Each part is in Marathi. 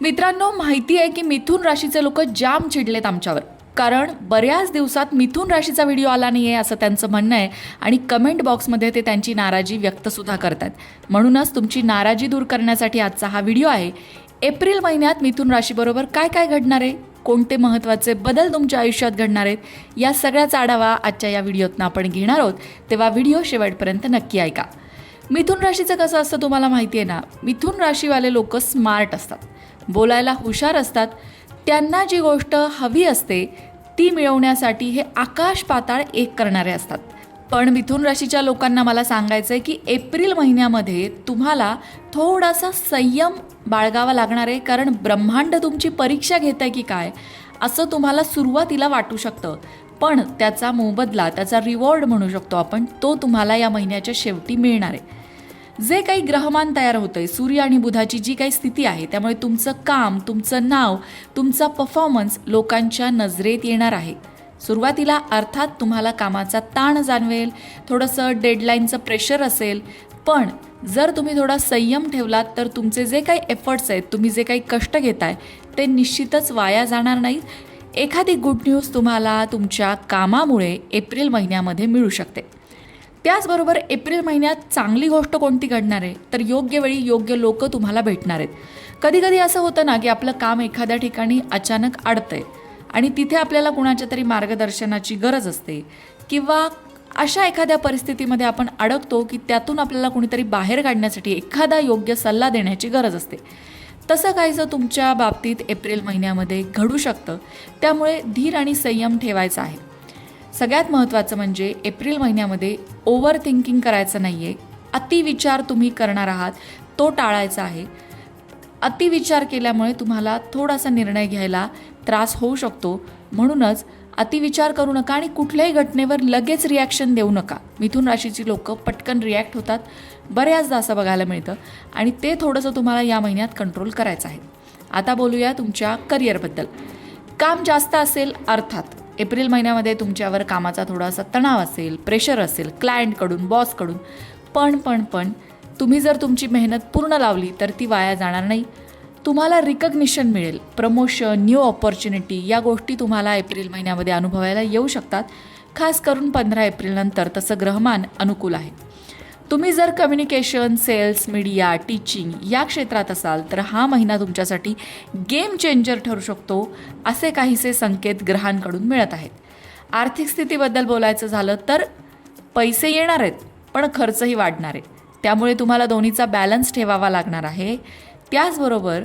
मित्रांनो, माहिती आहे की मिथुन राशीचे लोक जाम चिडलेत आमच्यावर. कारण बऱ्याच दिवसात मिथुन राशीचा व्हिडिओ आला नाही आहे असं त्यांचं म्हणणं आहे आणि कमेंट बॉक्समध्ये ते त्यांची नाराजी व्यक्तसुद्धा करतात. म्हणूनच तुमची नाराजी दूर करण्यासाठी आजचा हा व्हिडिओ आहे. एप्रिल महिन्यात मिथुन राशीबरोबर काय काय घडणार आहे, कोणते महत्त्वाचे बदल तुमच्या आयुष्यात घडणार आहेत, या सगळ्याचा आढावा आजच्या या व्हिडिओतनं आपण घेणार आहोत. तेव्हा व्हिडिओ शेवटपर्यंत नक्की ऐका. मिथुन राशीचं कसं असतं तुम्हाला माहिती आहे ना. मिथुन राशीवाले लोक स्मार्ट असतात, बोलायला हुशार असतात. त्यांना जी गोष्ट हवी असते ती मिळवण्यासाठी हे आकाश पाताळ एक करणारे असतात. पण मिथुन राशीच्या लोकांना मला सांगायचं आहे की एप्रिल महिन्यामध्ये तुम्हाला थोडासा संयम बाळगावा लागणार आहे. कारण ब्रह्मांड तुमची परीक्षा घेत आहे की काय असं तुम्हाला सुरुवातीला वाटू शकतं. पण त्याचा मोबदला, त्याचा रिवॉर्ड म्हणू शकतो आपण, तो तुम्हाला या महिन्याच्या शेवटी मिळणार आहे. जे काही ग्रहमान तयार होतं आहे, सूर्य आणि बुधाची जी काही स्थिती आहे, त्यामुळे तुमचं काम, तुमचं नाव, तुमचा परफॉर्मन्स लोकांच्या नजरेत येणार आहे. सुरुवातीला अर्थात तुम्हाला कामाचा ताण जाणवेल, थोडंसं डेडलाईनचं प्रेशर असेल. पण जर तुम्ही थोडा संयम ठेवलात तर तुमचे जे काही एफर्ट्स आहेत, तुम्ही जे काही कष्ट घेताय ते निश्चितच वाया जाणार नाहीत. एखादी गुड न्यूज तुम्हाला तुमच्या कामामुळे एप्रिल महिन्यामध्ये मिळू शकते. त्याचबरोबर एप्रिल महिन्यात चांगली गोष्ट कोणती घडणार आहे तर योग्य वेळी योग्य लोक तुम्हाला भेटणार आहेत. कधी कधी असं होतं ना की आपलं काम एखाद्या ठिकाणी अचानक अडतंय आणि तिथे आपल्याला कुणाच्या तरी मार्गदर्शनाची गरज असते, किंवा अशा एखाद्या परिस्थितीमध्ये आपण अडकतो की त्यातून आपल्याला कुणीतरी बाहेर काढण्यासाठी एखादा योग्य सल्ला देण्याची गरज असते. तसं काहीसं तुमच्या बाबतीत एप्रिल महिन्यामध्ये घडू शकतं. त्यामुळे धीर आणि संयम ठेवायचा आहे. सगळ्यात महत्त्वाचं म्हणजे एप्रिल महिन्यामध्ये ओव्हर थिंकिंग करायचं नाही आहे. अतिविचार तुम्ही करणार आहात तो टाळायचा आहे. अतिविचार केल्यामुळे तुम्हाला थोडासा निर्णय घ्यायला त्रास होऊ शकतो. म्हणूनच अतिविचार करू नका आणि कुठल्याही घटनेवर लगेच रिॲक्शन देऊ नका. मिथुन राशीची लोकं पटकन रिॲक्ट होतात, बऱ्याचदा असं बघायला मिळतं आणि ते थोडंसं तुम्हाला या महिन्यात कंट्रोल करायचं आहे. आता बोलूया तुमच्या करिअरबद्दल. काम जास्त असेल अर्थात. एप्रिल महिन्यामध्ये तुमच्यावर कामाचा थोडासा तणाव असेल, प्रेशर असेल क्लायंटकडून, बॉसकडून. पण तुम्ही जर तुमची मेहनत पूर्ण लावली तर ती वाया जाणार नाही. तुम्हाला रिकग्निशन मिळेल, प्रमोशन, न्यू ऑपॉर्च्युनिटी, या गोष्टी तुम्हाला एप्रिल महिन्यामध्ये अनुभवायला येऊ शकतात. खास करून 15 एप्रिलनंतर तसं ग्रहमान अनुकूल आहे. तुम्ही जर कम्युनिकेशन, सेल्स, मीडिया, टीचिंग या क्षेत्रात असाल तर हा महिना तुमच्यासाठी गेम चेंजर ठरू शकतो, असे काहीसे संकेत ग्रहांकडून मिळत आहेत. आर्थिक स्थितीबद्दल बोलायचं झालं तर पैसे येणार आहेत पण खर्चही वाढणार आहे. त्यामुळे तुम्हाला दोन्हीचा बॅलन्स ठेवावा लागणार आहे. त्याचबरोबर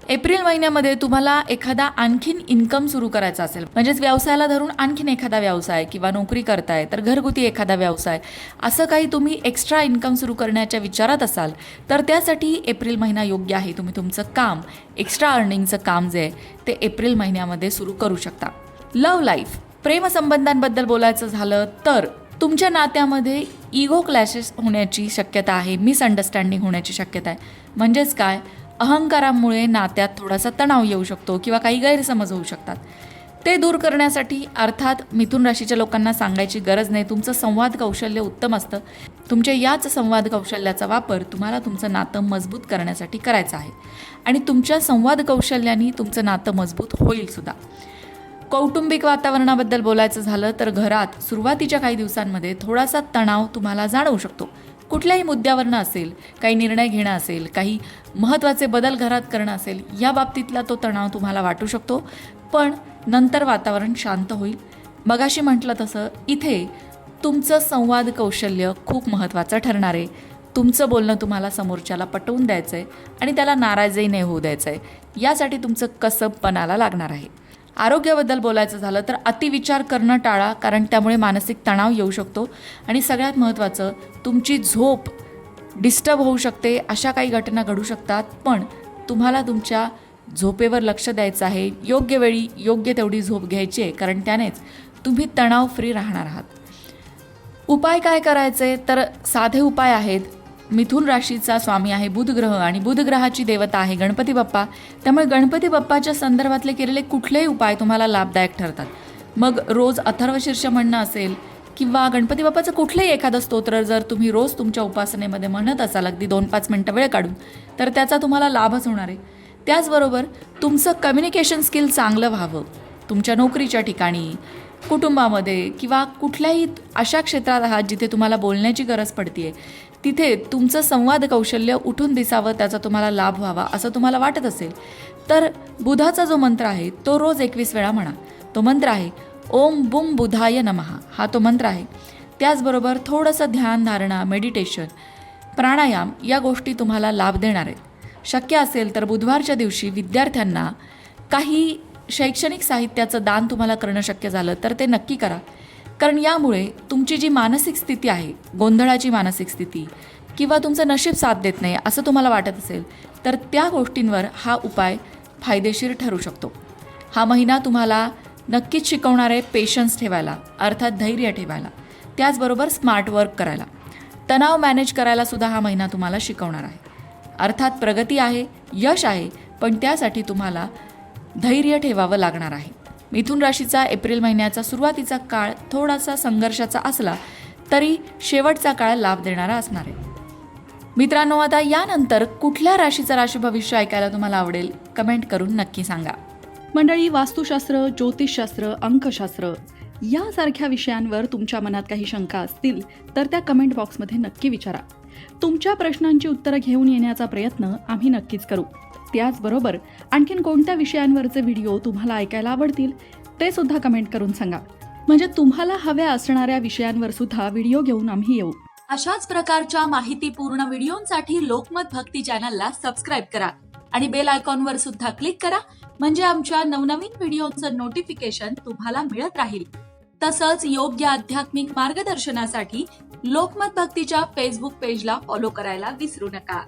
एप्रिल महिन्यामध्ये तुम्हाला एखादा आणखीन इन्कम सुरू करायचा असेल, म्हणजेच व्यवसायाला धरून आणखीन एखादा व्यवसाय, किंवा नोकरी करताय तर घरगुती एखादा व्यवसाय, असं काही तुम्ही एक्स्ट्रा इन्कम सुरू करण्याच्या विचारात असाल तर त्यासाठी एप्रिल महिना योग्य आहे. तुम्ही तुमचं काम, एक्स्ट्रा अर्निंगचं काम जे आहे ते एप्रिल महिन्यामध्ये सुरू करू शकता. लव्ह लाईफ, प्रेमसंबंधांबद्दल बोलायचं झालं तर तुमच्या नात्यामध्ये इगो क्लॅशेस होण्याची शक्यता आहे, मिसअंडरस्टँडिंग होण्याची शक्यता आहे. म्हणजेच काय, अहंकारामुळे नात्यात थोडासा तणाव येऊ शकतो किंवा काही गैरसमज होऊ शकतात. ते दूर करण्यासाठी अर्थात मिथुन राशीच्या लोकांना सांगायची गरज नाही, तुमचं संवाद कौशल्य उत्तम असतं. तुमच्या याच संवाद कौशल्याचा वापर तुम्हाला तुमचं नातं मजबूत करण्यासाठी करायचं आहे आणि तुमच्या संवाद कौशल्याने तुमचं नातं मजबूत होईल सुद्धा. कौटुंबिक वातावरणाबद्दल बोलायचं झालं तर घरात सुरुवातीच्या काही दिवसांमध्ये थोडासा तणाव तुम्हाला जाणवू शकतो. कुठल्याही मुद्द्यावरनं असेल, काही निर्णय घेणं असेल, काही महत्त्वाचे बदल घरात करणं असेल, या बाबतीतला तो तणाव तुम्हाला वाटू शकतो. पण नंतर वातावरण शांत होईल. मगाशी म्हटलं तसं इथे तुमचं संवाद कौशल्य खूप महत्त्वाचं ठरणार आहे. तुमचं बोलणं तुम्हाला समोरच्याला पटवून द्यायचं आहे आणि त्याला नाराजही नाही होऊ द्यायचं आहे. यासाठी तुमचं कसबपणाला लागणार आहे. आरोग्याबद्दल बोलायचं झालं तर अतिविचार करणं टाळा, कारण त्यामुळे मानसिक तणाव येऊ शकतो. आणि सगळ्यात महत्त्वाचं, तुमची झोप डिस्टर्ब होऊ शकते. अशा काही घटना घडू शकतात, पण तुम्हाला तुमच्या झोपेवर लक्ष द्यायचं आहे. योग्य वेळी योग्य तेवढी झोप घ्यायची आहे, कारण त्यानेच तुम्ही तणाव फ्री राहणार आहात. उपाय काय करायचे तर साधे उपाय आहेत. मिथुन राशीचा स्वामी आहे बुध ग्रह आणि बुध ग्रहाची देवता आहे गणपती बाप्पा. त्यामुळे गणपती बाप्पाच्या संदर्भातले केलेले कुठलेही उपाय तुम्हाला लाभदायक ठरतात. मग रोज अथर्वशीर्ष म्हणणं असेल किंवा गणपती बाप्पाचं कुठलंही एखादं स्तोत्र जर तुम्ही रोज तुमच्या उपासनेमध्ये म्हणत असाल, अगदी 2-5 मिनटं वेळ काढून, तर त्याचा तुम्हाला लाभच होणार आहे. त्याचबरोबर तुमचं कम्युनिकेशन स्किल चांगलं व्हावं. तुमच्या नोकरीच्या ठिकाणी, कुटुंबामध्ये किंवा कुठल्याही अशा क्षेत्रात आहात जिथे तुम्हाला बोलण्याची गरज पडते आहे, तिथे तुमचं संवाद कौशल्य उठून दिसावं, त्याचा तुम्हाला लाभ व्हावा असं तुम्हाला वाटत असेल तर बुधाचा जो मंत्र आहे तो रोज 21 वेळा म्हणा. तो मंत्र आहे ओम बुम बुधाय नमः. हा तो मंत्र आहे. त्याचबरोबर थोडंसं ध्यान, धारणा, मेडिटेशन, प्राणायाम या गोष्टी तुम्हाला लाभ देणार आहेत. शक्य असेल तर बुधवारच्या दिवशी विद्यार्थ्यांना काही शैक्षणिक साहित्याचं दान तुम्हाला करणं शक्य झालं तर ते नक्की करा. कारण यामुळे तुमची जी मानसिक स्थिती आहे, गोंधळाची मानसिक स्थिती किंवा तुमचं नशीब साथ देत नाही असं तुम्हाला वाटत असेल तर त्या गोष्टींवर हा उपाय फायदेशीर ठरू शकतो. हा महिना तुम्हाला नक्कीच शिकवणार आहे पेशन्स ठेवायला, अर्थात धैर्य ठेवायला, त्याचबरोबर स्मार्ट वर्क करायला, तणाव मॅनेज करायला सुद्धा हा महिना तुम्हाला शिकवणार आहे. अर्थात प्रगती आहे, यश आहे, पण त्यासाठी तुम्हाला धैर्य ठेवावं लागणार आहे. मिथुन राशीचा एप्रिल महिन्याचा सुरुवातीचा काळ थोडासा संघर्षाचा असला तरी शेवटचा काळ लाभ देणारा असणार आहे. मित्रांनो, आता यानंतर कुठल्या राशीचं राशी भविष्य ऐकायला तुम्हाला आवडेल कमेंट करून नक्की सांगा. मंडळी, वास्तुशास्त्र, ज्योतिषशास्त्र, अंकशास्त्र यासारख्या विषयांवर तुमच्या मनात काही शंका असतील तर त्या कमेंट बॉक्समध्ये नक्की विचारा. तुमच्या प्रश्नांची उत्तरं घेऊन येण्याचा प्रयत्न आम्ही नक्कीच करू. त्याचबरोबर आणखीन कोणत्या विषयांवरचे व्हिडिओ तुम्हाला ऐकायला आवडतील ते सुद्धा कमेंट करून सांगा. म्हणजे तुम्हाला हव्या असणाऱ्या विषयांवर सुद्धा व्हिडिओ घेऊन आम्ही येऊ. अशाच प्रकारच्या माहितीपूर्ण व्हिडिओंसाठी लोकमत भक्ती चॅनलला सबस्क्राईब करा आणि बेल आयकॉनवर सुद्धा क्लिक करा. म्हणजे आमच्या नवनवीन व्हिडिओचं नोटिफिकेशन तुम्हाला मिळत राहील. तसंच योग्य आध्यात्मिक मार्गदर्शनासाठी लोकमत भक्तीच्या फेसबुक पेजला फॉलो करायला विसरू नका.